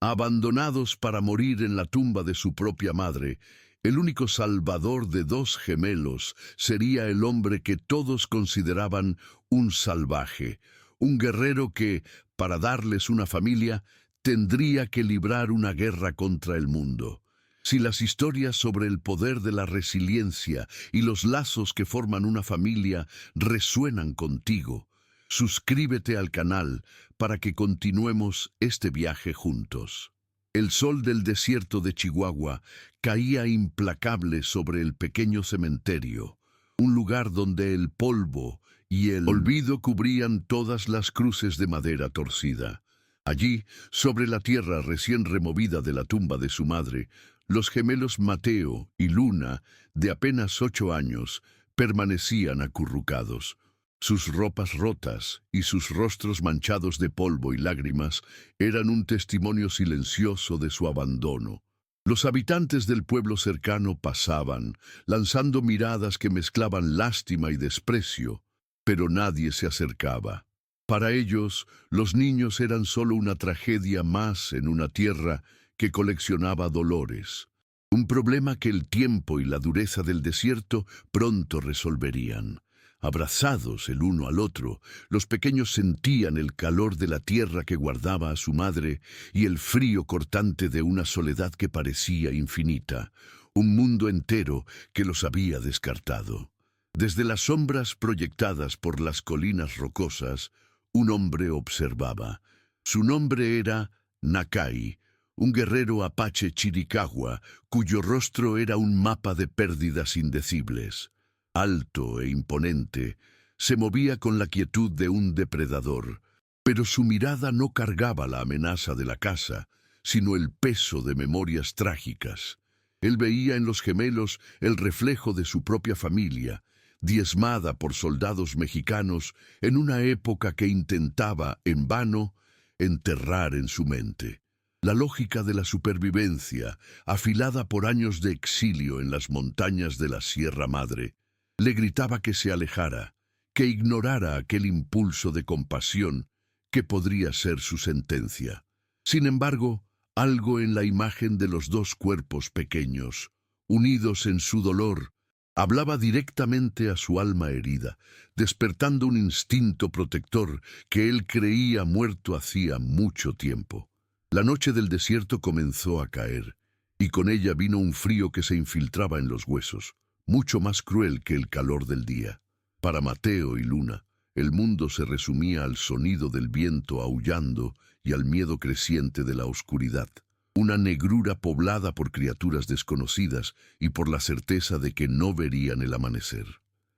Abandonados para morir en la tumba de su propia madre, el único salvador de dos gemelos sería el hombre que todos consideraban un salvaje, un guerrero que, para darles una familia, tendría que librar una guerra contra el mundo. Si las historias sobre el poder de la resiliencia y los lazos que forman una familia resuenan contigo, suscríbete al canal para que continuemos este viaje juntos. El sol del desierto de Chihuahua caía implacable sobre el pequeño cementerio, un lugar donde el polvo y el olvido cubrían todas las cruces de madera torcida. Allí, sobre la tierra recién removida de la tumba de su madre, los gemelos Mateo y Luna, de apenas 8 años, permanecían acurrucados. Sus ropas rotas y sus rostros manchados de polvo y lágrimas eran un testimonio silencioso de su abandono. Los habitantes del pueblo cercano pasaban, lanzando miradas que mezclaban lástima y desprecio, pero nadie se acercaba. Para ellos, los niños eran solo una tragedia más en una tierra que coleccionaba dolores, un problema que el tiempo y la dureza del desierto pronto resolverían. Abrazados el uno al otro, los pequeños sentían el calor de la tierra que guardaba a su madre y el frío cortante de una soledad que parecía infinita, un mundo entero que los había descartado. Desde las sombras proyectadas por las colinas rocosas, un hombre observaba. Su nombre era Nakai, un guerrero apache chiricahua, cuyo rostro era un mapa de pérdidas indecibles. Alto e imponente, se movía con la quietud de un depredador, pero su mirada no cargaba la amenaza de la caza, sino el peso de memorias trágicas. Él veía en los gemelos el reflejo de su propia familia, diezmada por soldados mexicanos en una época que intentaba, en vano, enterrar en su mente. La lógica de la supervivencia, afilada por años de exilio en las montañas de la Sierra Madre, le gritaba que se alejara, que ignorara aquel impulso de compasión que podría ser su sentencia. Sin embargo, algo en la imagen de los dos cuerpos pequeños, unidos en su dolor, hablaba directamente a su alma herida, despertando un instinto protector que él creía muerto hacía mucho tiempo. La noche del desierto comenzó a caer, y con ella vino un frío que se infiltraba en los huesos, mucho más cruel que el calor del día. Para Mateo y Luna, el mundo se resumía al sonido del viento aullando y al miedo creciente de la oscuridad, una negrura poblada por criaturas desconocidas y por la certeza de que no verían el amanecer.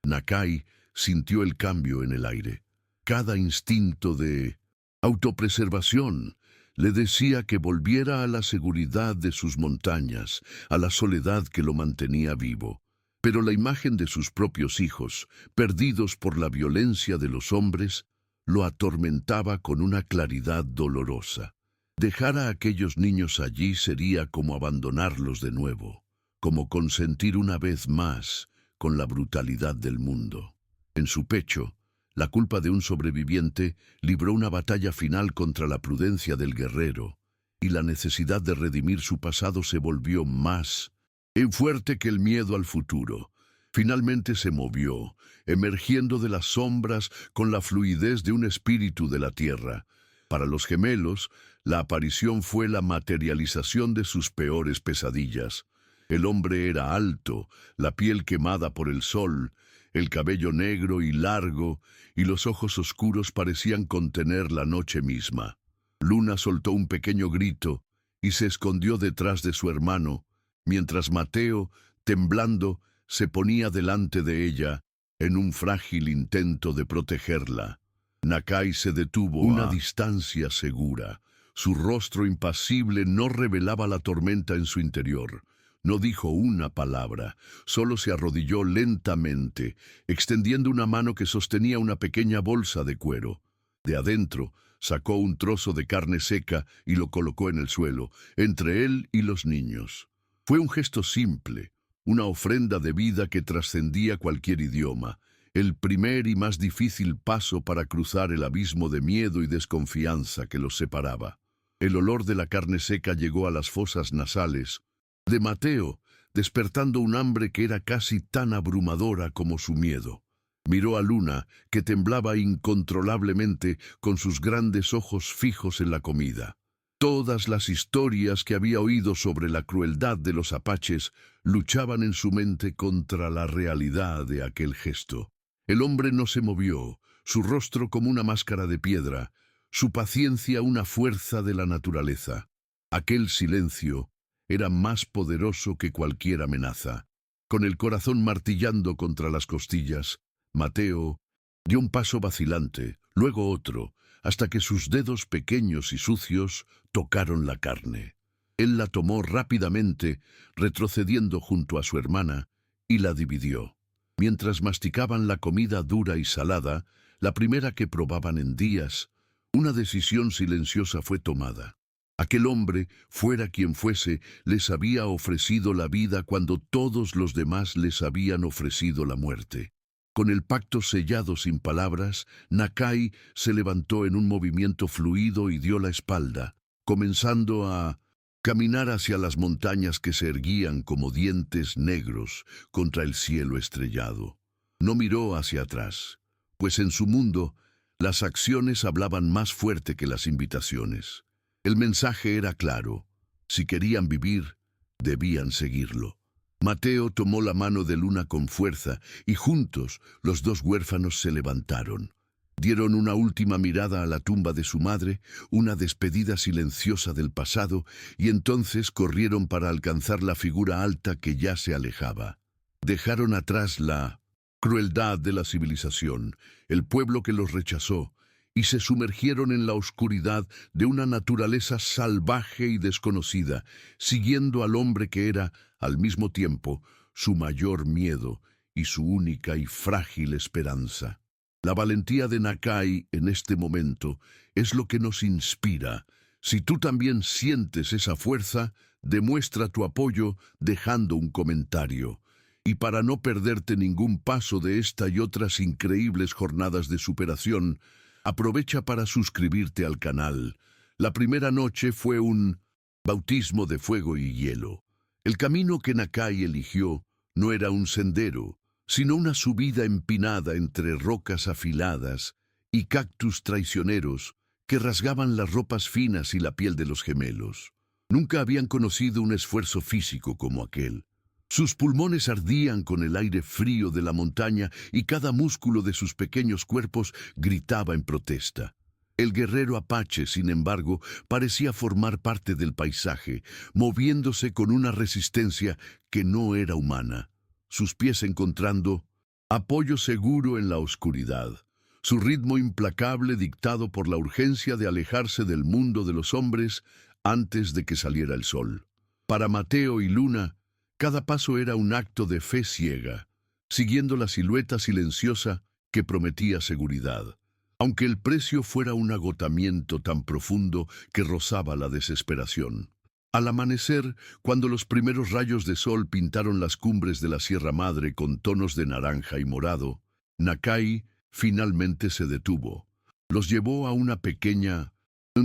Nakai sintió el cambio en el aire. Cada instinto de autopreservación le decía que volviera a la seguridad de sus montañas, a la soledad que lo mantenía vivo. Pero la imagen de sus propios hijos, perdidos por la violencia de los hombres, lo atormentaba con una claridad dolorosa. Dejar a aquellos niños allí sería como abandonarlos de nuevo, como consentir una vez más con la brutalidad del mundo. En su pecho, la culpa de un sobreviviente libró una batalla final contra la prudencia del guerrero, y la necesidad de redimir su pasado se volvió más fuerte que el miedo al futuro. Finalmente se movió, emergiendo de las sombras con la fluidez de un espíritu de la tierra. Para los gemelos, la aparición fue la materialización de sus peores pesadillas. El hombre era alto, la piel quemada por el sol, el cabello negro y largo, y los ojos oscuros parecían contener la noche misma. Luna soltó un pequeño grito y se escondió detrás de su hermano, mientras Mateo, temblando, se ponía delante de ella en un frágil intento de protegerla. Nakai se detuvo a una distancia segura. Su rostro impasible no revelaba la tormenta en su interior. No dijo una palabra, solo se arrodilló lentamente, extendiendo una mano que sostenía una pequeña bolsa de cuero. De adentro, sacó un trozo de carne seca y lo colocó en el suelo, entre él y los niños. Fue un gesto simple, una ofrenda de vida que trascendía cualquier idioma, el primer y más difícil paso para cruzar el abismo de miedo y desconfianza que los separaba. El olor de la carne seca llegó a las fosas nasales de Mateo, despertando un hambre que era casi tan abrumadora como su miedo. Miró a Luna, que temblaba incontrolablemente con sus grandes ojos fijos en la comida. Todas las historias que había oído sobre la crueldad de los apaches luchaban en su mente contra la realidad de aquel gesto. El hombre no se movió, su rostro como una máscara de piedra, su paciencia una fuerza de la naturaleza. Aquel silencio era más poderoso que cualquier amenaza. Con el corazón martillando contra las costillas, Mateo dio un paso vacilante, luego otro, hasta que sus dedos pequeños y sucios tocaron la carne. Él la tomó rápidamente, retrocediendo junto a su hermana, y la dividió. Mientras masticaban la comida dura y salada, la primera que probaban en días, una decisión silenciosa fue tomada. Aquel hombre, fuera quien fuese, les había ofrecido la vida cuando todos los demás les habían ofrecido la muerte. Con el pacto sellado sin palabras, Nakai se levantó en un movimiento fluido y dio la espalda, comenzando a caminar hacia las montañas que se erguían como dientes negros contra el cielo estrellado. No miró hacia atrás, pues en su mundo las acciones hablaban más fuerte que las invitaciones. El mensaje era claro: si querían vivir, debían seguirlo. Mateo tomó la mano de Luna con fuerza y juntos los dos huérfanos se levantaron. Dieron una última mirada a la tumba de su madre, una despedida silenciosa del pasado, y entonces corrieron para alcanzar la figura alta que ya se alejaba. Dejaron atrás la crueldad de la civilización, el pueblo que los rechazó, y se sumergieron en la oscuridad de una naturaleza salvaje y desconocida, siguiendo al hombre que era, al mismo tiempo, su mayor miedo y su única y frágil esperanza. La valentía de Nakai en este momento es lo que nos inspira. Si tú también sientes esa fuerza, demuestra tu apoyo dejando un comentario. Y para no perderte ningún paso de esta y otras increíbles jornadas de superación, aprovecha para suscribirte al canal. La primera noche fue un bautismo de fuego y hielo. El camino que Nakai eligió no era un sendero, sino una subida empinada entre rocas afiladas y cactus traicioneros que rasgaban las ropas finas y la piel de los gemelos. Nunca habían conocido un esfuerzo físico como aquel. Sus pulmones ardían con el aire frío de la montaña y cada músculo de sus pequeños cuerpos gritaba en protesta. El guerrero apache, sin embargo, parecía formar parte del paisaje, moviéndose con una resistencia que no era humana. Sus pies encontrando apoyo seguro en la oscuridad. Su ritmo implacable dictado por la urgencia de alejarse del mundo de los hombres antes de que saliera el sol. Para Mateo y Luna, cada paso era un acto de fe ciega, siguiendo la silueta silenciosa que prometía seguridad, aunque el precio fuera un agotamiento tan profundo que rozaba la desesperación. Al amanecer, cuando los primeros rayos de sol pintaron las cumbres de la Sierra Madre con tonos de naranja y morado, Nakai finalmente se detuvo. Los llevó a una pequeña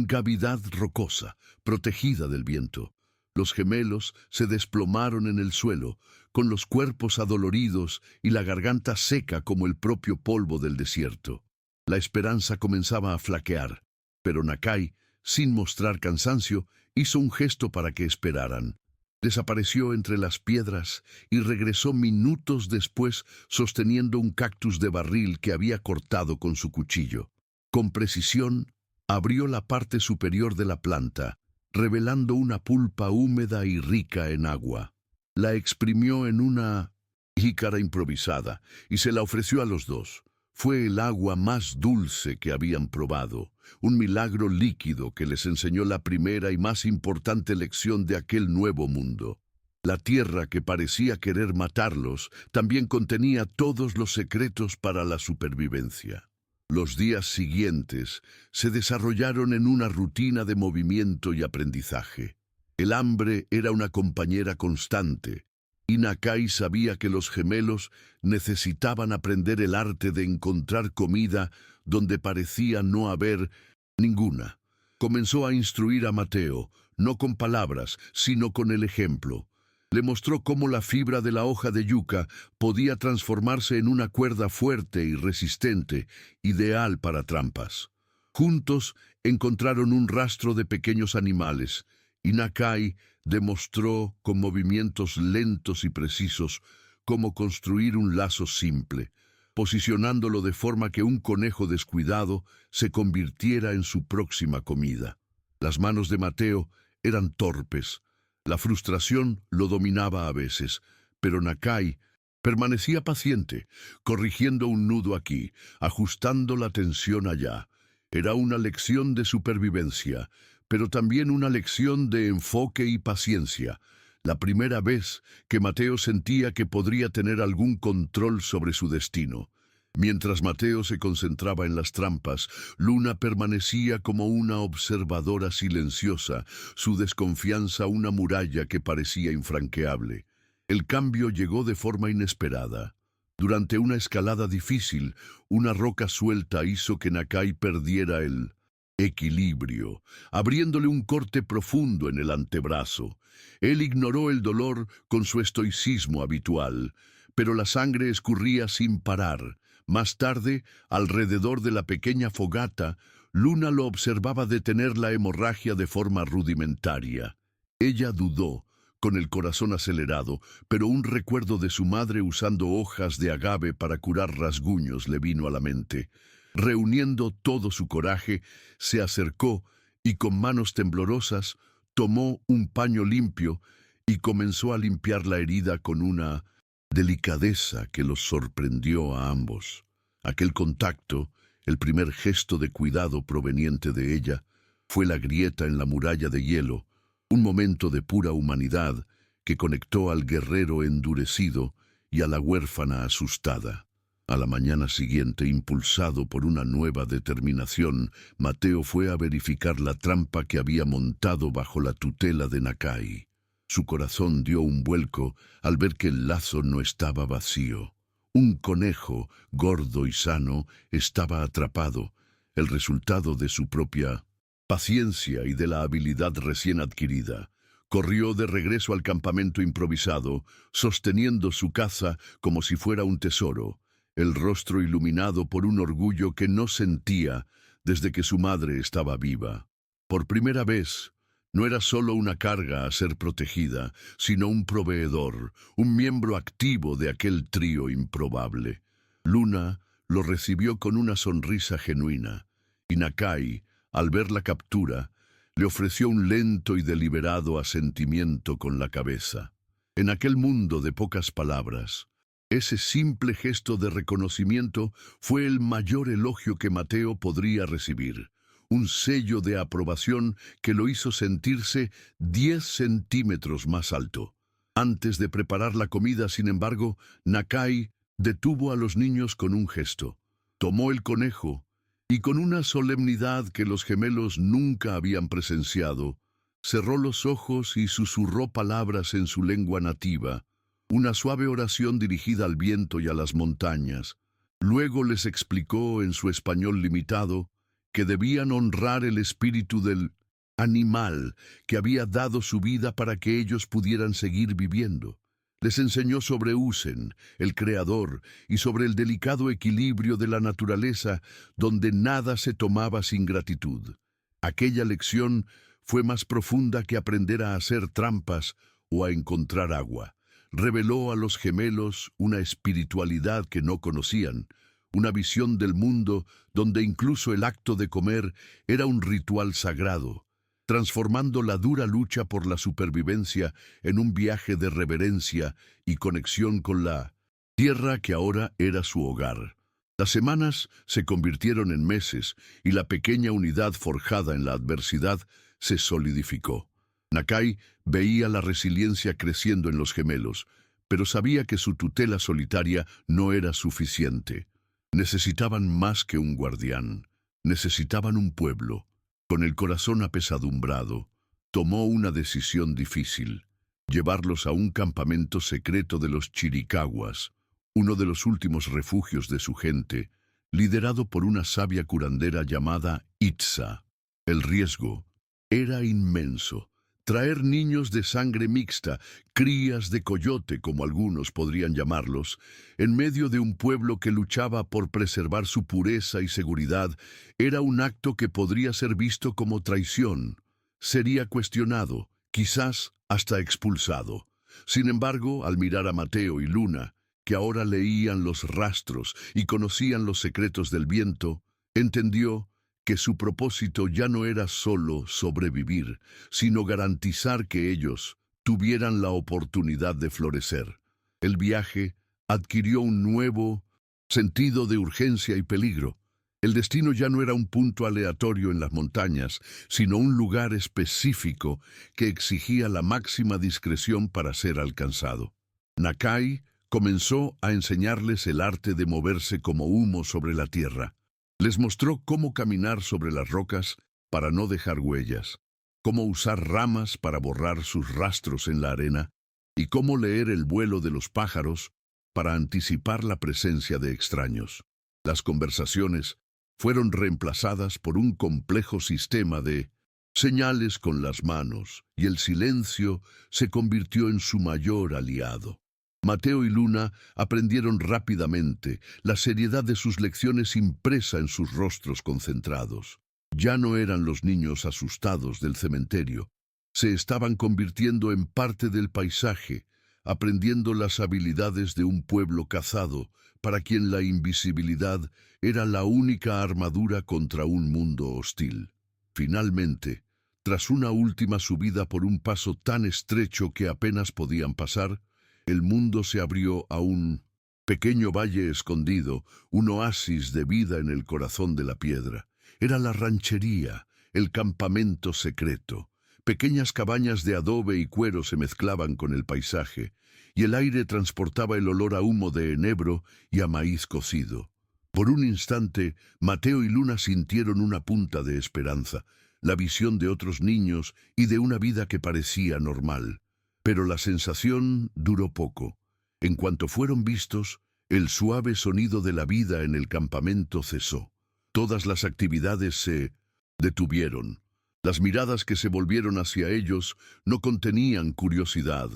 cavidad rocosa, protegida del viento. Los gemelos se desplomaron en el suelo, con los cuerpos adoloridos y la garganta seca como el propio polvo del desierto. La esperanza comenzaba a flaquear, pero Nakai, sin mostrar cansancio, hizo un gesto para que esperaran. Desapareció entre las piedras y regresó minutos después sosteniendo un cactus de barril que había cortado con su cuchillo. Con precisión, abrió la parte superior de la planta, revelando una pulpa húmeda y rica en agua. La exprimió en una jícara improvisada y se la ofreció a los dos. Fue el agua más dulce que habían probado, un milagro líquido que les enseñó la primera y más importante lección de aquel nuevo mundo. La tierra que parecía querer matarlos también contenía todos los secretos para la supervivencia. Los días siguientes se desarrollaron en una rutina de movimiento y aprendizaje. El hambre era una compañera constante, y Nakai sabía que los gemelos necesitaban aprender el arte de encontrar comida donde parecía no haber ninguna. Comenzó a instruir a Mateo, no con palabras, sino con el ejemplo. Le mostró cómo la fibra de la hoja de yuca podía transformarse en una cuerda fuerte y resistente, ideal para trampas. Juntos encontraron un rastro de pequeños animales, y Nakai demostró con movimientos lentos y precisos cómo construir un lazo simple, posicionándolo de forma que un conejo descuidado se convirtiera en su próxima comida. Las manos de Mateo eran torpes. La frustración lo dominaba a veces, pero Nakai permanecía paciente, corrigiendo un nudo aquí, ajustando la tensión allá. Era una lección de supervivencia, pero también una lección de enfoque y paciencia. La primera vez que Mateo sentía que podría tener algún control sobre su destino. Mientras Mateo se concentraba en las trampas, Luna permanecía como una observadora silenciosa, su desconfianza una muralla que parecía infranqueable. El cambio llegó de forma inesperada. Durante una escalada difícil, una roca suelta hizo que Nakai perdiera el equilibrio, abriéndole un corte profundo en el antebrazo. Él ignoró el dolor con su estoicismo habitual, pero la sangre escurría sin parar. Más tarde, alrededor de la pequeña fogata, Luna lo observaba detener la hemorragia de forma rudimentaria. Ella dudó, con el corazón acelerado, pero un recuerdo de su madre usando hojas de agave para curar rasguños le vino a la mente. Reuniendo todo su coraje, se acercó y con manos temblorosas tomó un paño limpio y comenzó a limpiar la herida con una delicadeza que los sorprendió a ambos. Aquel contacto, el primer gesto de cuidado proveniente de ella, fue la grieta en la muralla de hielo, un momento de pura humanidad que conectó al guerrero endurecido y a la huérfana asustada. A la mañana siguiente, impulsado por una nueva determinación, Mateo fue a verificar la trampa que había montado bajo la tutela de Nakai. Su corazón dio un vuelco al ver que el lazo no estaba vacío. Un conejo, gordo y sano, estaba atrapado, el resultado de su propia paciencia y de la habilidad recién adquirida. Corrió de regreso al campamento improvisado, sosteniendo su caza como si fuera un tesoro, el rostro iluminado por un orgullo que no sentía desde que su madre estaba viva. Por primera vez, no era solo una carga a ser protegida, sino un proveedor, un miembro activo de aquel trío improbable. Luna lo recibió con una sonrisa genuina, y Nakai, al ver la captura, le ofreció un lento y deliberado asentimiento con la cabeza. En aquel mundo de pocas palabras, ese simple gesto de reconocimiento fue el mayor elogio que Mateo podría recibir, un sello de aprobación que lo hizo sentirse 10 centímetros más alto. Antes de preparar la comida, sin embargo, Nakai detuvo a los niños con un gesto. Tomó el conejo y con una solemnidad que los gemelos nunca habían presenciado, cerró los ojos y susurró palabras en su lengua nativa, una suave oración dirigida al viento y a las montañas. Luego les explicó en su español limitado que debían honrar el espíritu del animal que había dado su vida para que ellos pudieran seguir viviendo. Les enseñó sobre Usen, el creador, y sobre el delicado equilibrio de la naturaleza donde nada se tomaba sin gratitud. Aquella lección fue más profunda que aprender a hacer trampas o a encontrar agua. Reveló a los gemelos una espiritualidad que no conocían, una visión del mundo donde incluso el acto de comer era un ritual sagrado, transformando la dura lucha por la supervivencia en un viaje de reverencia y conexión con la tierra que ahora era su hogar. Las semanas se convirtieron en meses y la pequeña unidad forjada en la adversidad se solidificó. Nakai veía la resiliencia creciendo en los gemelos, pero sabía que su tutela solitaria no era suficiente. Necesitaban más que un guardián, necesitaban un pueblo. Con el corazón apesadumbrado, tomó una decisión difícil: llevarlos a un campamento secreto de los Chiricahuas, uno de los últimos refugios de su gente, liderado por una sabia curandera llamada Itza. El riesgo era inmenso. Traer niños de sangre mixta, crías de coyote como algunos podrían llamarlos, en medio de un pueblo que luchaba por preservar su pureza y seguridad, era un acto que podría ser visto como traición. Sería cuestionado, quizás hasta expulsado. Sin embargo, al mirar a Mateo y Luna, que ahora leían los rastros y conocían los secretos del viento, entendió que su propósito ya no era solo sobrevivir, sino garantizar que ellos tuvieran la oportunidad de florecer. El viaje adquirió un nuevo sentido de urgencia y peligro. El destino ya no era un punto aleatorio en las montañas, sino un lugar específico que exigía la máxima discreción para ser alcanzado. Nakai comenzó a enseñarles el arte de moverse como humo sobre la tierra. Les mostró cómo caminar sobre las rocas para no dejar huellas, cómo usar ramas para borrar sus rastros en la arena y cómo leer el vuelo de los pájaros para anticipar la presencia de extraños. Las conversaciones fueron reemplazadas por un complejo sistema de señales con las manos, y el silencio se convirtió en su mayor aliado. Mateo y Luna aprendieron rápidamente, la seriedad de sus lecciones impresa en sus rostros concentrados. Ya no eran los niños asustados del cementerio. Se estaban convirtiendo en parte del paisaje, aprendiendo las habilidades de un pueblo cazado, para quien la invisibilidad era la única armadura contra un mundo hostil. Finalmente, tras una última subida por un paso tan estrecho que apenas podían pasar, el mundo se abrió a un pequeño valle escondido, un oasis de vida en el corazón de la piedra. Era la ranchería, el campamento secreto. Pequeñas cabañas de adobe y cuero se mezclaban con el paisaje, y el aire transportaba el olor a humo de enebro y a maíz cocido. Por un instante, Mateo y Luna sintieron una punta de esperanza, la visión de otros niños y de una vida que parecía normal. Pero la sensación duró poco. En cuanto fueron vistos, el suave sonido de la vida en el campamento cesó. Todas las actividades se detuvieron. Las miradas que se volvieron hacia ellos no contenían curiosidad,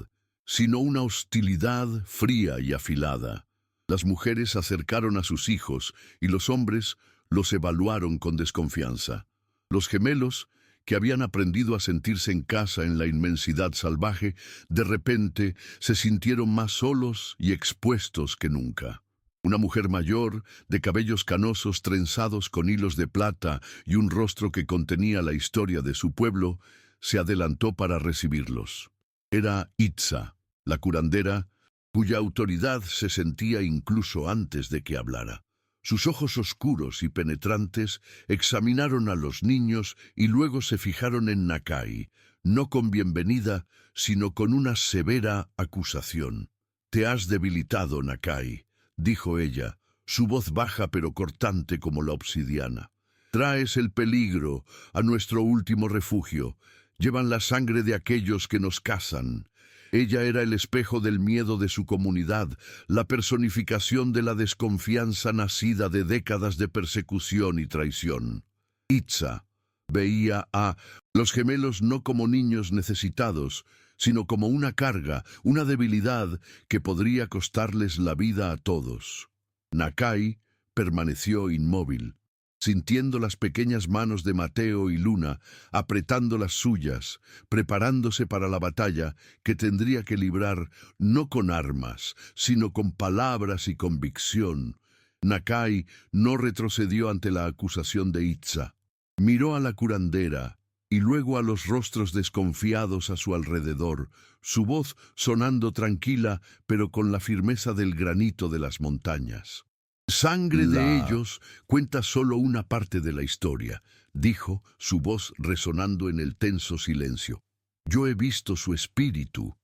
sino una hostilidad fría y afilada. Las mujeres acercaron a sus hijos y los hombres los evaluaron con desconfianza. Los gemelos, que habían aprendido a sentirse en casa en la inmensidad salvaje, de repente se sintieron más solos y expuestos que nunca. Una mujer mayor, de cabellos canosos trenzados con hilos de plata y un rostro que contenía la historia de su pueblo, se adelantó para recibirlos. Era Itza, la curandera, cuya autoridad se sentía incluso antes de que hablara. Sus ojos oscuros y penetrantes examinaron a los niños y luego se fijaron en Nakai, no con bienvenida, sino con una severa acusación. «Te has debilitado, Nakai», dijo ella, su voz baja pero cortante como la obsidiana. «Traes el peligro a nuestro último refugio. Llevan la sangre de aquellos que nos cazan». Ella era el espejo del miedo de su comunidad, la personificación de la desconfianza nacida de décadas de persecución y traición. Itza veía a los gemelos no como niños necesitados, sino como una carga, una debilidad que podría costarles la vida a todos. Nakai permaneció inmóvil, sintiendo las pequeñas manos de Mateo y Luna apretando las suyas, preparándose para la batalla que tendría que librar no con armas, sino con palabras y convicción. Nakai no retrocedió ante la acusación de Itza. Miró a la curandera y luego a los rostros desconfiados a su alrededor, su voz sonando tranquila pero con la firmeza del granito de las montañas. «Sangre de ellos cuenta solo una parte de la historia», dijo, su voz resonando en el tenso silencio. «Yo he visto su espíritu.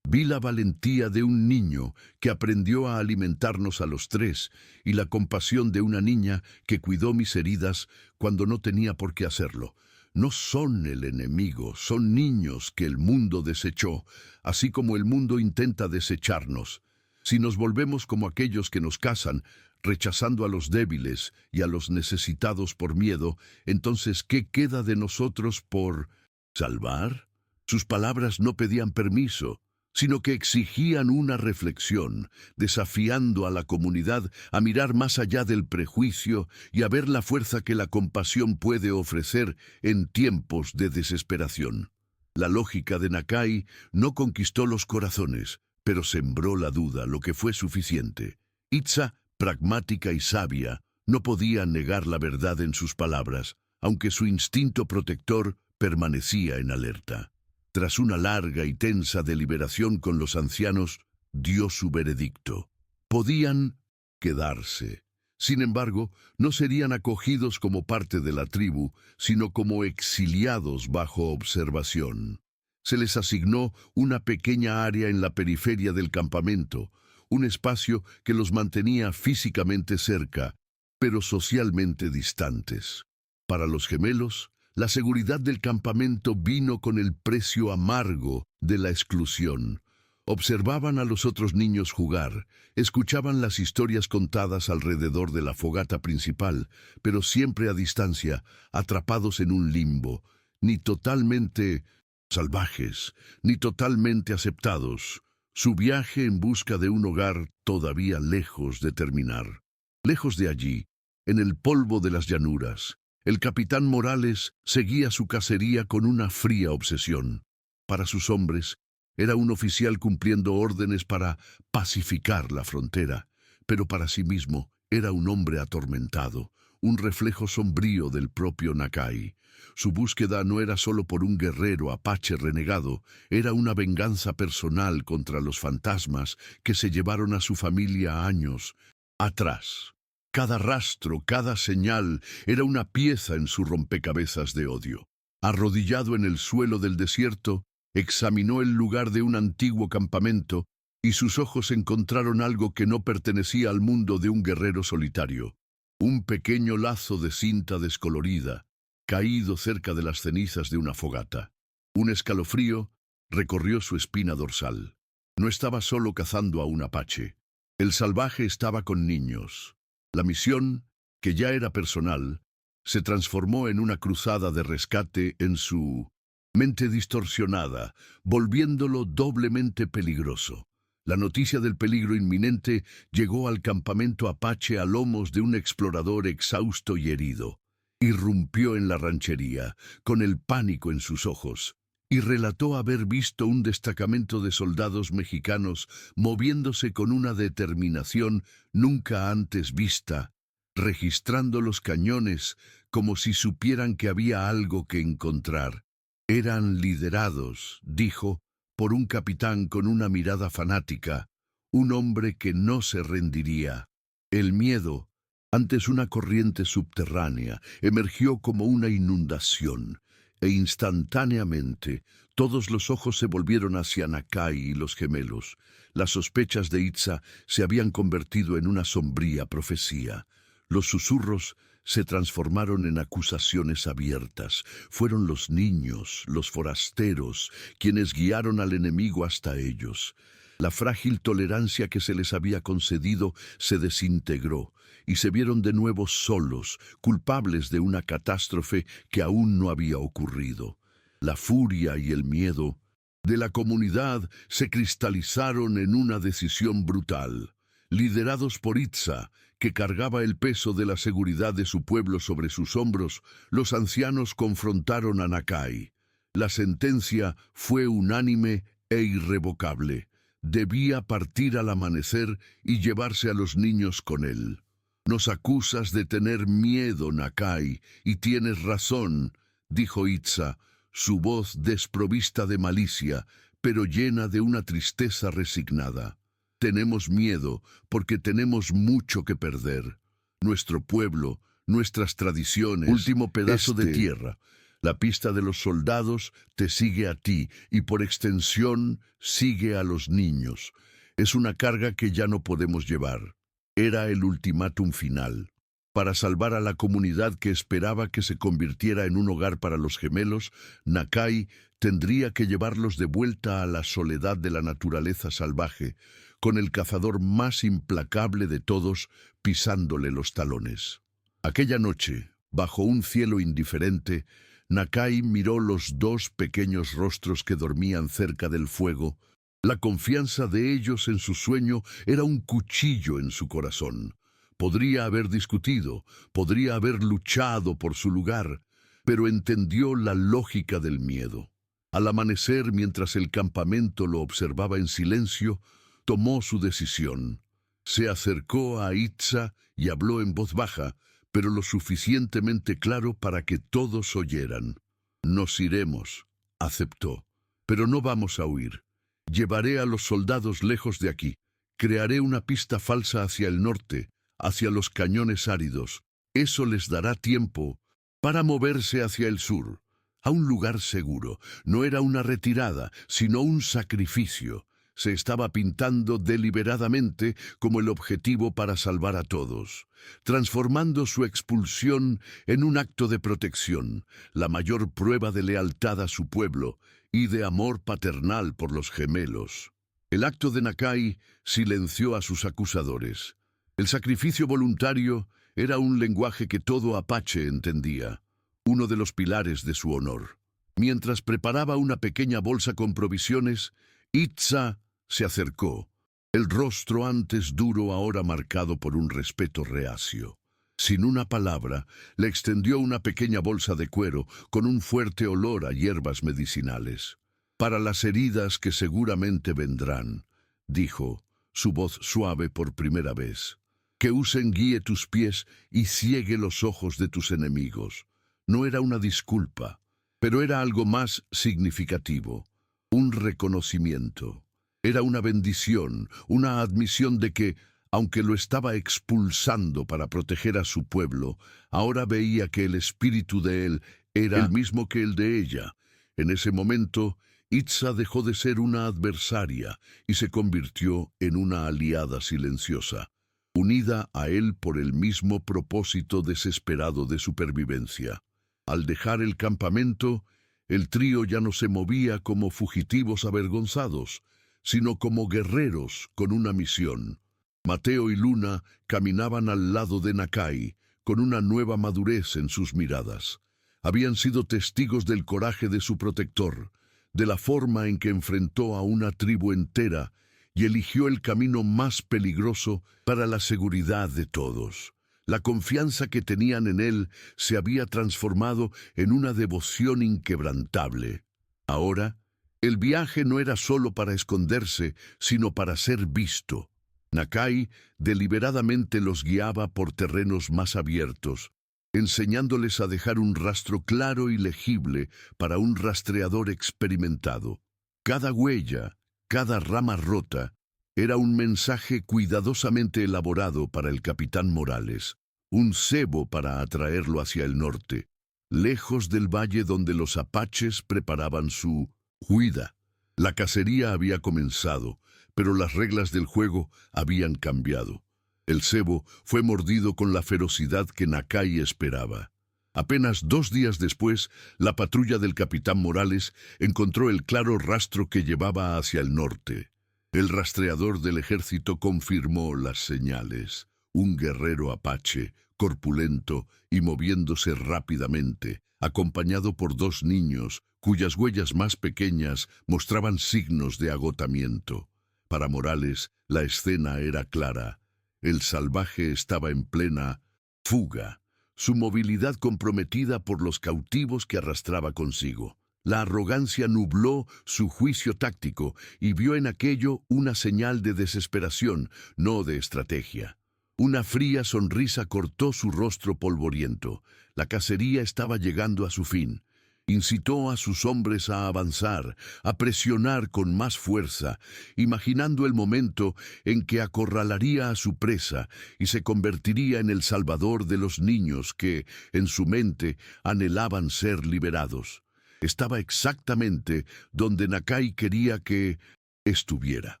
Vi la valentía de un niño que aprendió a alimentarnos a los tres y la compasión de una niña que cuidó mis heridas cuando no tenía por qué hacerlo. No son el enemigo, son niños que el mundo desechó, así como el mundo intenta desecharnos. Si nos volvemos como aquellos que nos cazan, rechazando a los débiles y a los necesitados por miedo, entonces, ¿qué queda de nosotros por salvar? Sus palabras no pedían permiso, sino que exigían una reflexión, desafiando a la comunidad a mirar más allá del prejuicio y a ver la fuerza que la compasión puede ofrecer en tiempos de desesperación. La lógica de Nakai no conquistó los corazones, pero sembró la duda, lo que fue suficiente. Itza, pragmática y sabia, no podía negar la verdad en sus palabras, aunque su instinto protector permanecía en alerta. Tras una larga y tensa deliberación con los ancianos, dio su veredicto. Podían quedarse. Sin embargo, no serían acogidos como parte de la tribu, sino como exiliados bajo observación. Se les asignó una pequeña área en la periferia del campamento, un espacio que los mantenía físicamente cerca, pero socialmente distantes. Para los gemelos, la seguridad del campamento vino con el precio amargo de la exclusión. Observaban a los otros niños jugar, escuchaban las historias contadas alrededor de la fogata principal, pero siempre a distancia, atrapados en un limbo, ni totalmente salvajes, ni totalmente aceptados. Su viaje en busca de un hogar todavía lejos de terminar. Lejos de allí, en el polvo de las llanuras, el capitán Morales seguía su cacería con una fría obsesión. Para sus hombres, era un oficial cumpliendo órdenes para pacificar la frontera, pero para sí mismo era un hombre atormentado, un reflejo sombrío del propio Nakai. Su búsqueda no era solo por un guerrero apache renegado, era una venganza personal contra los fantasmas que se llevaron a su familia años atrás. Cada rastro, cada señal, era una pieza en su rompecabezas de odio. Arrodillado en el suelo del desierto, examinó el lugar de un antiguo campamento y sus ojos encontraron algo que no pertenecía al mundo de un guerrero solitario. Un pequeño lazo de cinta descolorida, caído cerca de las cenizas de una fogata. Un escalofrío recorrió su espina dorsal. No estaba solo cazando a un apache. El salvaje estaba con niños. La misión, que ya era personal, se transformó en una cruzada de rescate en su mente distorsionada, volviéndolo doblemente peligroso. La noticia del peligro inminente llegó al campamento apache a lomos de un explorador exhausto y herido. Irrumpió en la ranchería, con el pánico en sus ojos, y relató haber visto un destacamento de soldados mexicanos moviéndose con una determinación nunca antes vista, registrando los cañones como si supieran que había algo que encontrar. Eran liderados, dijo, por un capitán con una mirada fanática, un hombre que no se rendiría. El miedo, antes una corriente subterránea, emergió como una inundación, e instantáneamente todos los ojos se volvieron hacia Nakai y los gemelos. Las sospechas de Itza se habían convertido en una sombría profecía. Los susurros se transformaron en acusaciones abiertas. Fueron los niños, los forasteros, quienes guiaron al enemigo hasta ellos. La frágil tolerancia que se les había concedido se desintegró y se vieron de nuevo solos, culpables de una catástrofe que aún no había ocurrido. La furia y el miedo de la comunidad se cristalizaron en una decisión brutal. Liderados por Itza, que cargaba el peso de la seguridad de su pueblo sobre sus hombros, los ancianos confrontaron a Nakai. La sentencia fue unánime e irrevocable. Debía partir al amanecer y llevarse a los niños con él. Nos acusas de tener miedo, Nakai, y tienes razón, dijo Itza, su voz desprovista de malicia, pero llena de una tristeza resignada. Tenemos miedo porque tenemos mucho que perder. Nuestro pueblo, nuestras tradiciones, último pedazo de tierra. La pista de los soldados te sigue a ti y por extensión sigue a los niños. Es una carga que ya no podemos llevar. Era el ultimátum final. Para salvar a la comunidad que esperaba que se convirtiera en un hogar para los gemelos, Nakai tendría que llevarlos de vuelta a la soledad de la naturaleza salvaje, con el cazador más implacable de todos pisándole los talones. Aquella noche, bajo un cielo indiferente, Nakai miró los dos pequeños rostros que dormían cerca del fuego. La confianza de ellos en su sueño era un cuchillo en su corazón. Podría haber discutido, podría haber luchado por su lugar, pero entendió la lógica del miedo. Al amanecer, mientras el campamento lo observaba en silencio, tomó su decisión. Se acercó a Itza y habló en voz baja, pero lo suficientemente claro para que todos oyeran. «Nos iremos», aceptó, «pero no vamos a huir. Llevaré a los soldados lejos de aquí. Crearé una pista falsa hacia el norte, hacia los cañones áridos. Eso les dará tiempo para moverse hacia el sur, a un lugar seguro. No era una retirada, sino un sacrificio. Se estaba pintando deliberadamente como el objetivo para salvar a todos, transformando su expulsión en un acto de protección, la mayor prueba de lealtad a su pueblo y de amor paternal por los gemelos. El acto de Nakai silenció a sus acusadores. El sacrificio voluntario era un lenguaje que todo apache entendía, uno de los pilares de su honor. Mientras preparaba una pequeña bolsa con provisiones, Itza se acercó, el rostro antes duro ahora marcado por un respeto reacio. Sin una palabra, le extendió una pequeña bolsa de cuero con un fuerte olor a hierbas medicinales. «Para las heridas que seguramente vendrán», dijo, su voz suave por primera vez. «Que usen guíe tus pies y ciegue los ojos de tus enemigos». No era una disculpa, pero era algo más significativo, un reconocimiento. Era una bendición, una admisión de que, aunque lo estaba expulsando para proteger a su pueblo, ahora veía que el espíritu de él era el mismo que el de ella. En ese momento, Itza dejó de ser una adversaria y se convirtió en una aliada silenciosa, unida a él por el mismo propósito desesperado de supervivencia. Al dejar el campamento, el trío ya no se movía como fugitivos avergonzados, sino como guerreros con una misión. Mateo y Luna caminaban al lado de Nakai, con una nueva madurez en sus miradas. Habían sido testigos del coraje de su protector, de la forma en que enfrentó a una tribu entera y eligió el camino más peligroso para la seguridad de todos. La confianza que tenían en él se había transformado en una devoción inquebrantable. Ahora, el viaje no era solo para esconderse, sino para ser visto. Nakai deliberadamente los guiaba por terrenos más abiertos, enseñándoles a dejar un rastro claro y legible para un rastreador experimentado. Cada huella, cada rama rota, era un mensaje cuidadosamente elaborado para el capitán Morales, un cebo para atraerlo hacia el norte, lejos del valle donde los apaches preparaban su huida. La cacería había comenzado, pero las reglas del juego habían cambiado. El cebo fue mordido con la ferocidad que Nakai esperaba. Apenas 2 días después, la patrulla del capitán Morales encontró el claro rastro que llevaba hacia el norte. El rastreador del ejército confirmó las señales. Un guerrero apache, corpulento y moviéndose rápidamente, acompañado por 2 niños, cuyas huellas más pequeñas mostraban signos de agotamiento. Para Morales, la escena era clara. El salvaje estaba en plena fuga, su movilidad comprometida por los cautivos que arrastraba consigo. La arrogancia nubló su juicio táctico y vio en aquello una señal de desesperación, no de estrategia. Una fría sonrisa cortó su rostro polvoriento. La cacería estaba llegando a su fin. Incitó a sus hombres a avanzar, a presionar con más fuerza, imaginando el momento en que acorralaría a su presa y se convertiría en el salvador de los niños que, en su mente, anhelaban ser liberados. Estaba exactamente donde Nakai quería que estuviera.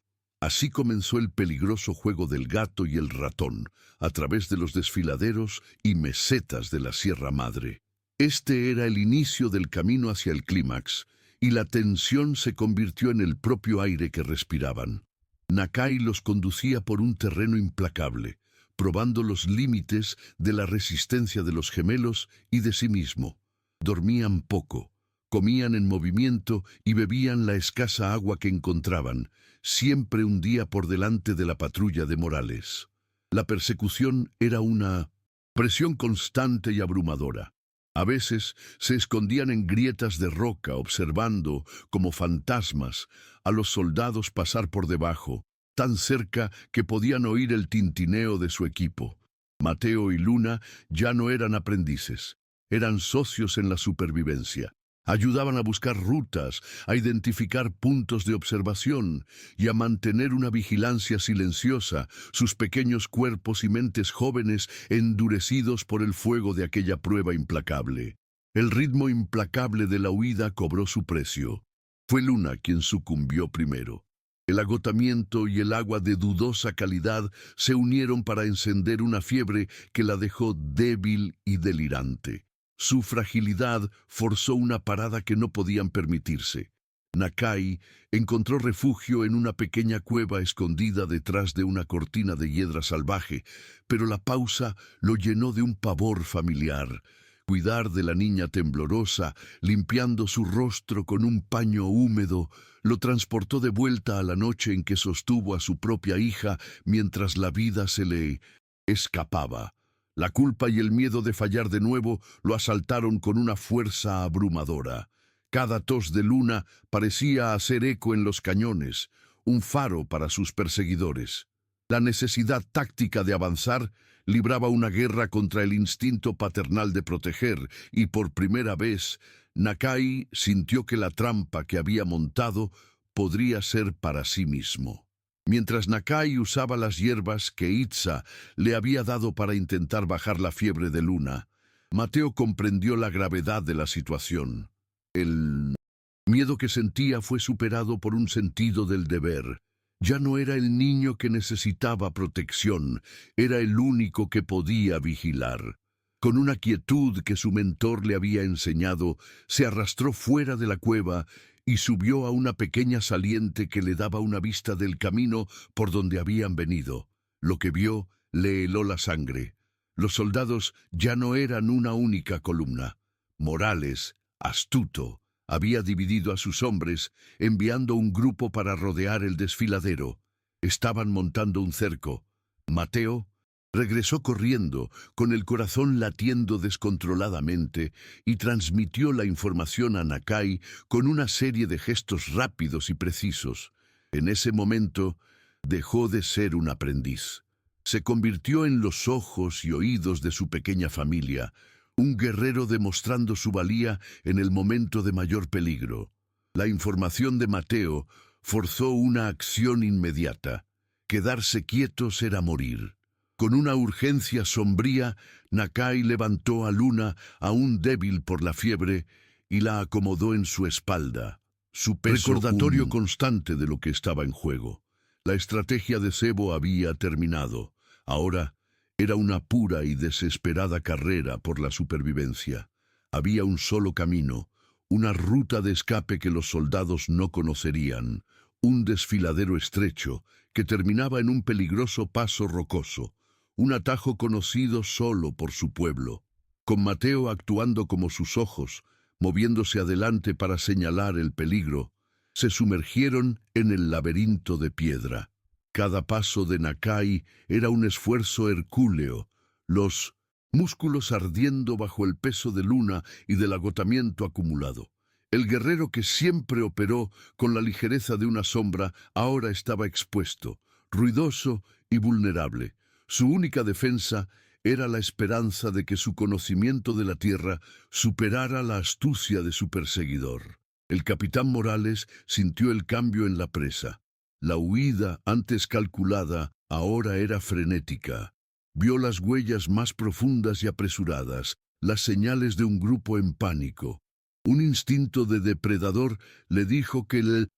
Así comenzó el peligroso juego del gato y el ratón, a través de los desfiladeros y mesetas de la Sierra Madre. Este era el inicio del camino hacia el clímax, y la tensión se convirtió en el propio aire que respiraban. Nakai los conducía por un terreno implacable, probando los límites de la resistencia de los gemelos y de sí mismo. Dormían poco, comían en movimiento y bebían la escasa agua que encontraban, siempre un día por delante de la patrulla de Morales. La persecución era una presión constante y abrumadora. A veces se escondían en grietas de roca observando, como fantasmas, a los soldados pasar por debajo, tan cerca que podían oír el tintineo de su equipo. Mateo y Luna ya no eran aprendices, eran socios en la supervivencia. Ayudaban a buscar rutas, a identificar puntos de observación y a mantener una vigilancia silenciosa, sus pequeños cuerpos y mentes jóvenes endurecidos por el fuego de aquella prueba implacable. El ritmo implacable de la huida cobró su precio. Fue Luna quien sucumbió primero. El agotamiento y el agua de dudosa calidad se unieron para encender una fiebre que la dejó débil y delirante. Su fragilidad forzó una parada que no podían permitirse. Nakai encontró refugio en una pequeña cueva escondida detrás de una cortina de hiedra salvaje, pero la pausa lo llenó de un pavor familiar. Cuidar de la niña temblorosa, limpiando su rostro con un paño húmedo, lo transportó de vuelta a la noche en que sostuvo a su propia hija mientras la vida se le escapaba. La culpa y el miedo de fallar de nuevo lo asaltaron con una fuerza abrumadora. Cada tos de Luna parecía hacer eco en los cañones, un faro para sus perseguidores. La necesidad táctica de avanzar libraba una guerra contra el instinto paternal de proteger, y por primera vez, Nakai sintió que la trampa que había montado podría ser para sí mismo. Mientras Nakai usaba las hierbas que Itza le había dado para intentar bajar la fiebre de Luna, Mateo comprendió la gravedad de la situación. El miedo que sentía fue superado por un sentido del deber. Ya no era el niño que necesitaba protección, era el único que podía vigilar. Con una quietud que su mentor le había enseñado, se arrastró fuera de la cueva y subió a una pequeña saliente que le daba una vista del camino por donde habían venido. Lo que vio le heló la sangre. Los soldados ya no eran una única columna. Morales, astuto, había dividido a sus hombres, enviando un grupo para rodear el desfiladero. Estaban montando un cerco. Mateo regresó corriendo, con el corazón latiendo descontroladamente, y transmitió la información a Nakai con una serie de gestos rápidos y precisos. En ese momento, dejó de ser un aprendiz. Se convirtió en los ojos y oídos de su pequeña familia, un guerrero demostrando su valía en el momento de mayor peligro. La información de Mateo forzó una acción inmediata. Quedarse quietos era morir. Con una urgencia sombría, Nakai levantó a Luna, aún débil por la fiebre, y la acomodó en su espalda. Su peso recordatorio constante de lo que estaba en juego. La estrategia de Sebo había terminado. Ahora era una pura y desesperada carrera por la supervivencia. Había un solo camino, una ruta de escape que los soldados no conocerían, un desfiladero estrecho que terminaba en un peligroso paso rocoso. Un atajo conocido solo por su pueblo, con Mateo actuando como sus ojos, moviéndose adelante para señalar el peligro, se sumergieron en el laberinto de piedra. Cada paso de Nakai era un esfuerzo hercúleo, los músculos ardiendo bajo el peso de Luna y del agotamiento acumulado. El guerrero que siempre operó con la ligereza de una sombra ahora estaba expuesto, ruidoso y vulnerable. Su única defensa era la esperanza de que su conocimiento de la tierra superara la astucia de su perseguidor. El capitán Morales sintió el cambio en la presa. La huida, antes calculada, ahora era frenética. Vio las huellas más profundas y apresuradas, las señales de un grupo en pánico. Un instinto de depredador le dijo que el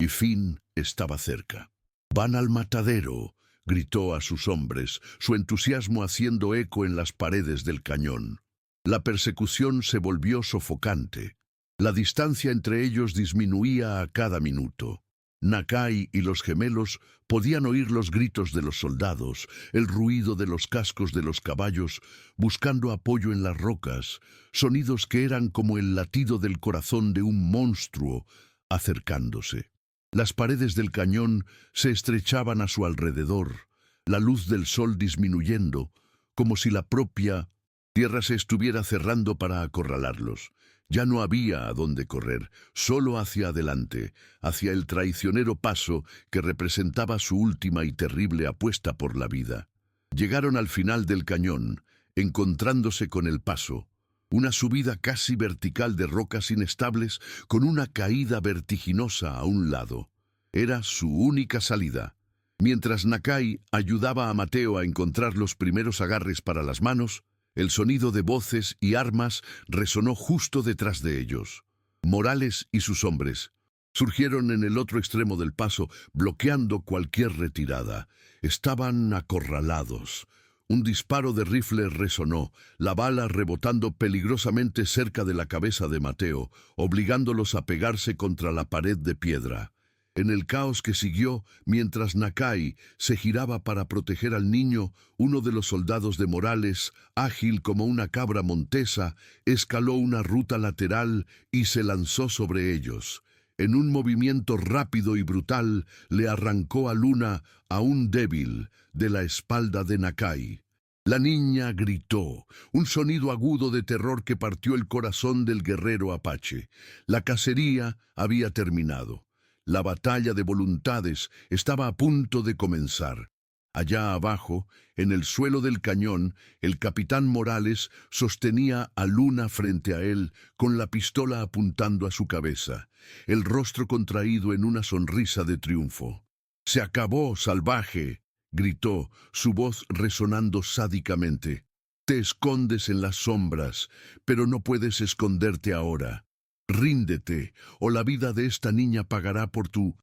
fin estaba cerca. «Van al matadero», gritó a sus hombres, su entusiasmo haciendo eco en las paredes del cañón. La persecución se volvió sofocante. La distancia entre ellos disminuía a cada minuto. Nakai y los gemelos podían oír los gritos de los soldados, el ruido de los cascos de los caballos, buscando apoyo en las rocas, sonidos que eran como el latido del corazón de un monstruo acercándose. Las paredes del cañón se estrechaban a su alrededor, la luz del sol disminuyendo, como si la propia tierra se estuviera cerrando para acorralarlos. Ya no había a dónde correr, solo hacia adelante, hacia el traicionero paso que representaba su última y terrible apuesta por la vida. Llegaron al final del cañón, encontrándose con el paso, una subida casi vertical de rocas inestables con una caída vertiginosa a un lado. Era su única salida. Mientras Nakai ayudaba a Mateo a encontrar los primeros agarres para las manos, el sonido de voces y armas resonó justo detrás de ellos. Morales y sus hombres surgieron en el otro extremo del paso, bloqueando cualquier retirada. Estaban acorralados. Un disparo de rifle resonó, la bala rebotando peligrosamente cerca de la cabeza de Mateo, obligándolos a pegarse contra la pared de piedra. En el caos que siguió, mientras Nakai se giraba para proteger al niño, uno de los soldados de Morales, ágil como una cabra montesa, escaló una ruta lateral y se lanzó sobre ellos. En un movimiento rápido y brutal, le arrancó a Luna, aún débil, de la espalda de Nakai. La niña gritó, un sonido agudo de terror que partió el corazón del guerrero apache. La cacería había terminado. La batalla de voluntades estaba a punto de comenzar. Allá abajo, en el suelo del cañón, el capitán Morales sostenía a Luna frente a él, con la pistola apuntando a su cabeza, el rostro contraído en una sonrisa de triunfo. «¡Se acabó, salvaje!», gritó, su voz resonando sádicamente. «Te escondes en las sombras, pero no puedes esconderte ahora. Ríndete, o la vida de esta niña pagará por tu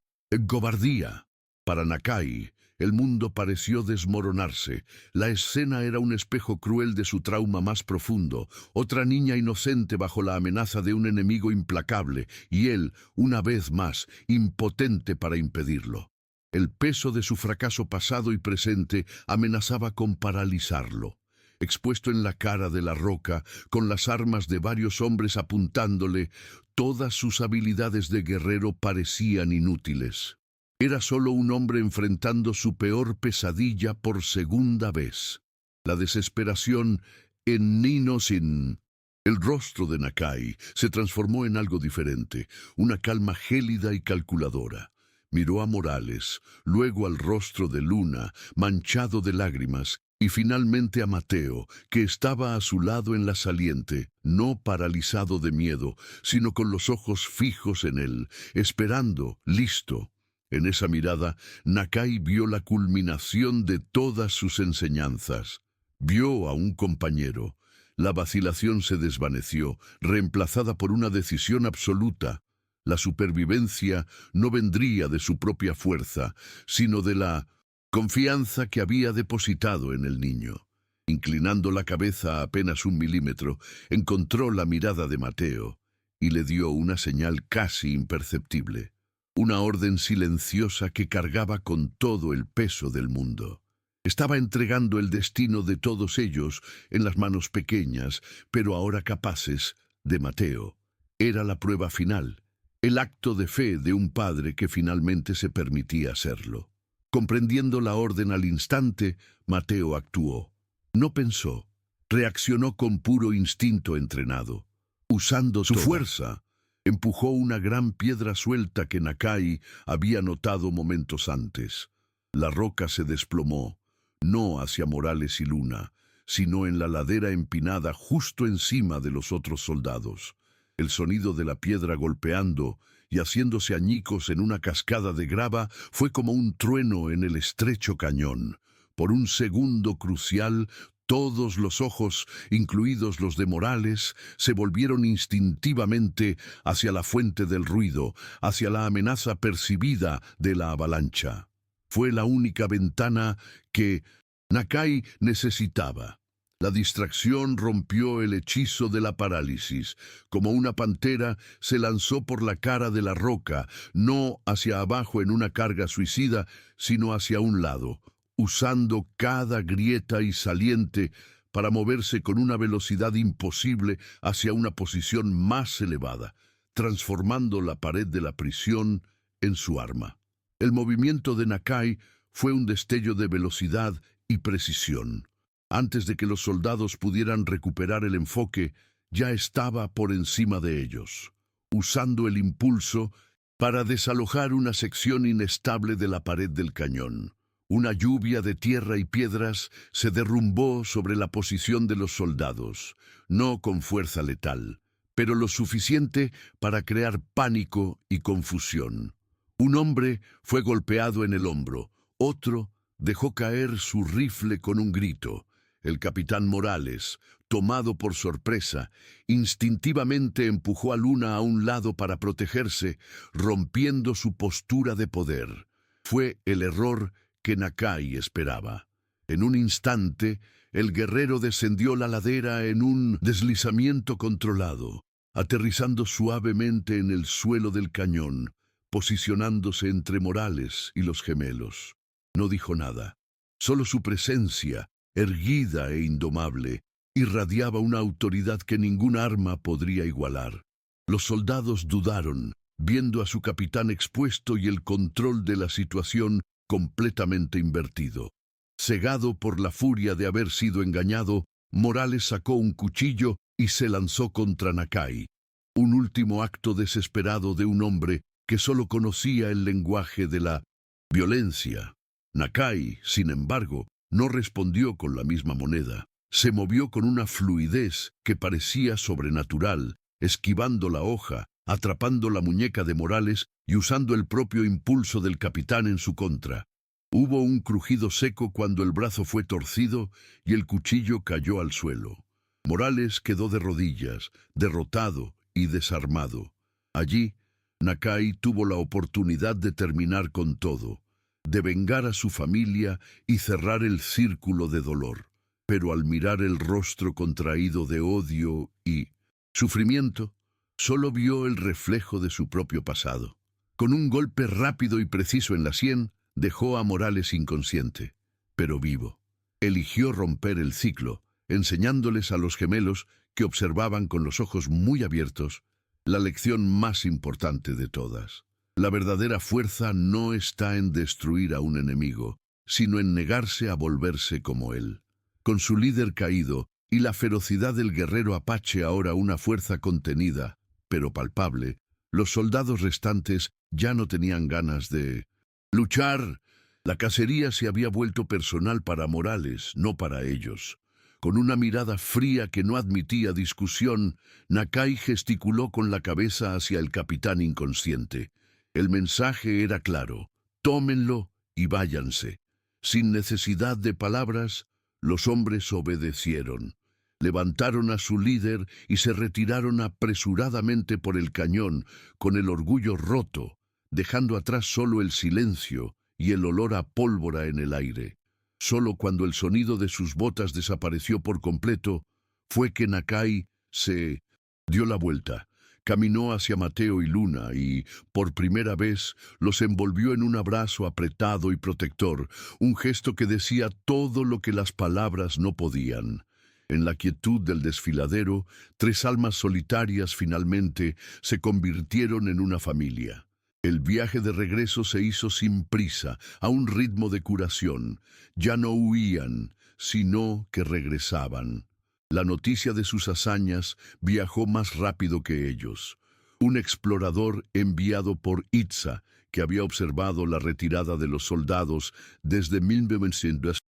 cobardía». Para Nakai, el mundo pareció desmoronarse. La escena era un espejo cruel de su trauma más profundo, otra niña inocente bajo la amenaza de un enemigo implacable, y él, una vez más, impotente para impedirlo. El peso de su fracaso pasado y presente amenazaba con paralizarlo. Expuesto en la cara de la roca, con las armas de varios hombres apuntándole, todas sus habilidades de guerrero parecían inútiles. Era solo un hombre enfrentando su peor pesadilla por segunda vez. La desesperación en Ninosin. El rostro de Nakai se transformó en algo diferente, una calma gélida y calculadora. Miró a Morales, luego al rostro de Luna, manchado de lágrimas, y finalmente a Mateo, que estaba a su lado en la saliente, no paralizado de miedo, sino con los ojos fijos en él, esperando, listo. En esa mirada, Nakai vio la culminación de todas sus enseñanzas. Vio a un compañero. La vacilación se desvaneció, reemplazada por una decisión absoluta. La supervivencia no vendría de su propia fuerza, sino de la confianza que había depositado en el niño. Inclinando la cabeza a apenas 1 milímetro, encontró la mirada de Mateo y le dio una señal casi imperceptible. Una orden silenciosa que cargaba con todo el peso del mundo. Estaba entregando el destino de todos ellos en las manos pequeñas, pero ahora capaces, de Mateo. Era la prueba final, el acto de fe de un padre que finalmente se permitía hacerlo. Comprendiendo la orden al instante, Mateo actuó. No pensó, reaccionó con puro instinto entrenado. Usando su fuerza, empujó una gran piedra suelta que Nakai había notado momentos antes. La roca se desplomó, no hacia Morales y Luna, sino en la ladera empinada justo encima de los otros soldados. El sonido de la piedra golpeando y haciéndose añicos en una cascada de grava fue como un trueno en el estrecho cañón. Por un segundo crucial, todos los ojos, incluidos los de Morales, se volvieron instintivamente hacia la fuente del ruido, hacia la amenaza percibida de la avalancha. Fue la única ventana que Nakai necesitaba. La distracción rompió el hechizo de la parálisis. Como una pantera, se lanzó por la cara de la roca, no hacia abajo en una carga suicida, sino hacia un lado, usando cada grieta y saliente para moverse con una velocidad imposible hacia una posición más elevada, transformando la pared de la prisión en su arma. El movimiento de Nakai fue un destello de velocidad y precisión. Antes de que los soldados pudieran recuperar el enfoque, ya estaba por encima de ellos, usando el impulso para desalojar una sección inestable de la pared del cañón. Una lluvia de tierra y piedras se derrumbó sobre la posición de los soldados, no con fuerza letal, pero lo suficiente para crear pánico y confusión. Un hombre fue golpeado en el hombro, otro dejó caer su rifle con un grito. El capitán Morales, tomado por sorpresa, instintivamente empujó a Luna a un lado para protegerse, rompiendo su postura de poder. Fue el error que Nakai esperaba. En un instante, el guerrero descendió la ladera en un deslizamiento controlado, aterrizando suavemente en el suelo del cañón, posicionándose entre Morales y los gemelos. No dijo nada. Solo su presencia, erguida e indomable, irradiaba una autoridad que ningún arma podría igualar. Los soldados dudaron, viendo a su capitán expuesto y el control de la situación completamente invertido. Cegado por la furia de haber sido engañado, Morales sacó un cuchillo y se lanzó contra Nakai. Un último acto desesperado de un hombre que solo conocía el lenguaje de la violencia. Nakai, sin embargo, no respondió con la misma moneda. Se movió con una fluidez que parecía sobrenatural, esquivando la hoja, atrapando la muñeca de Morales y usando el propio impulso del capitán en su contra. Hubo un crujido seco cuando el brazo fue torcido y el cuchillo cayó al suelo. Morales quedó de rodillas, derrotado y desarmado. Allí, Nakai tuvo la oportunidad de terminar con todo, de vengar a su familia y cerrar el círculo de dolor. Pero al mirar el rostro contraído de odio y sufrimiento, solo vio el reflejo de su propio pasado. Con un golpe rápido y preciso en la sien, dejó a Morales inconsciente, pero vivo. Eligió romper el ciclo, enseñándoles a los gemelos, que observaban con los ojos muy abiertos, la lección más importante de todas. La verdadera fuerza no está en destruir a un enemigo, sino en negarse a volverse como él. Con su líder caído y la ferocidad del guerrero apache ahora una fuerza contenida, pero palpable, los soldados restantes ya no tenían ganas de luchar. La cacería se había vuelto personal para Morales, no para ellos. Con una mirada fría que no admitía discusión, Nakai gesticuló con la cabeza hacia el capitán inconsciente. El mensaje era claro: tómenlo y váyanse. Sin necesidad de palabras, los hombres obedecieron. Levantaron a su líder y se retiraron apresuradamente por el cañón, con el orgullo roto, dejando atrás solo el silencio y el olor a pólvora en el aire. Solo cuando el sonido de sus botas desapareció por completo, fue que Nakai se dio la vuelta. Caminó hacia Mateo y Luna y, por primera vez, los envolvió en un abrazo apretado y protector, un gesto que decía todo lo que las palabras no podían. En la quietud del desfiladero, 3 almas solitarias finalmente se convirtieron en una familia. El viaje de regreso se hizo sin prisa, a un ritmo de curación. Ya no huían, sino que regresaban. La noticia de sus hazañas viajó más rápido que ellos. Un explorador enviado por Itza, que había observado la retirada de los soldados desde 1900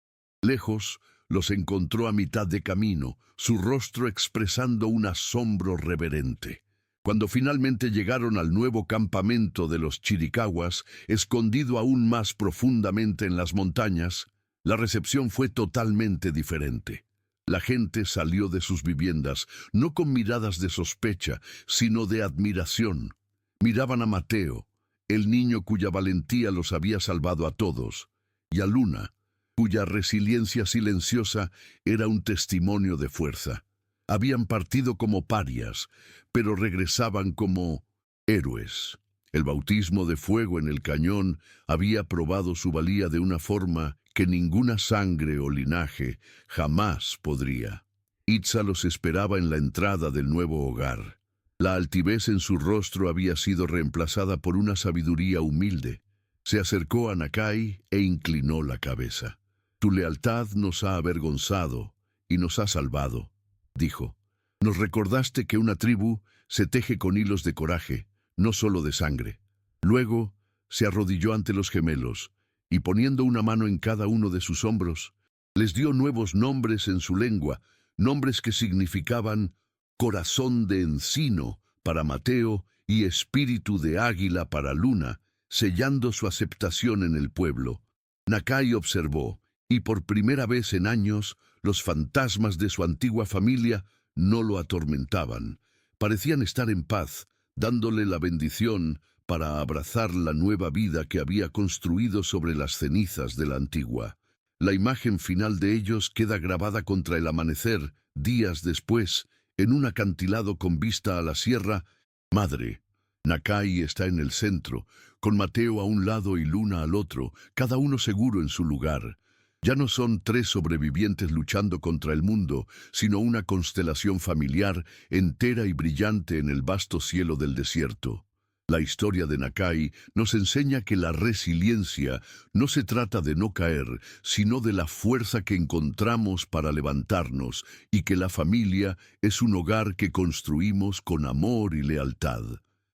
lejos, los encontró a mitad de camino, su rostro expresando un asombro reverente. Cuando finalmente llegaron al nuevo campamento de los Chiricahuas, escondido aún más profundamente en las montañas, la recepción fue totalmente diferente. La gente salió de sus viviendas, no con miradas de sospecha, sino de admiración. Miraban a Mateo, el niño cuya valentía los había salvado a todos, y a Luna, cuya resiliencia silenciosa era un testimonio de fuerza. Habían partido como parias, pero regresaban como héroes. El bautismo de fuego en el cañón había probado su valía de una forma que ninguna sangre o linaje jamás podría. Itza los esperaba en la entrada del nuevo hogar. La altivez en su rostro había sido reemplazada por una sabiduría humilde. Se acercó a Nakai e inclinó la cabeza. «Tu lealtad nos ha avergonzado y nos ha salvado», dijo. «Nos recordaste que una tribu se teje con hilos de coraje, no solo de sangre». Luego se arrodilló ante los gemelos y poniendo una mano en cada uno de sus hombros, les dio nuevos nombres en su lengua, nombres que significaban corazón de encino para Mateo y espíritu de águila para Luna, sellando su aceptación en el pueblo. Nakai observó, y por primera vez en años, los fantasmas de su antigua familia no lo atormentaban. Parecían estar en paz, dándole la bendición para abrazar la nueva vida que había construido sobre las cenizas de la antigua. La imagen final de ellos queda grabada contra el amanecer, días después, en un acantilado con vista a la sierra madre. Nakai está en el centro, con Mateo a un lado y Luna al otro, cada uno seguro en su lugar. Ya no son tres sobrevivientes luchando contra el mundo, sino una constelación familiar, entera y brillante en el vasto cielo del desierto. La historia de Nakai nos enseña que la resiliencia no se trata de no caer, sino de la fuerza que encontramos para levantarnos, y que la familia es un hogar que construimos con amor y lealtad.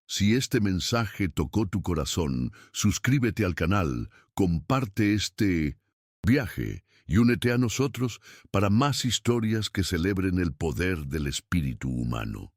Si este mensaje tocó tu corazón, suscríbete al canal, comparte este viaje y únete a nosotros para más historias que celebren el poder del espíritu humano.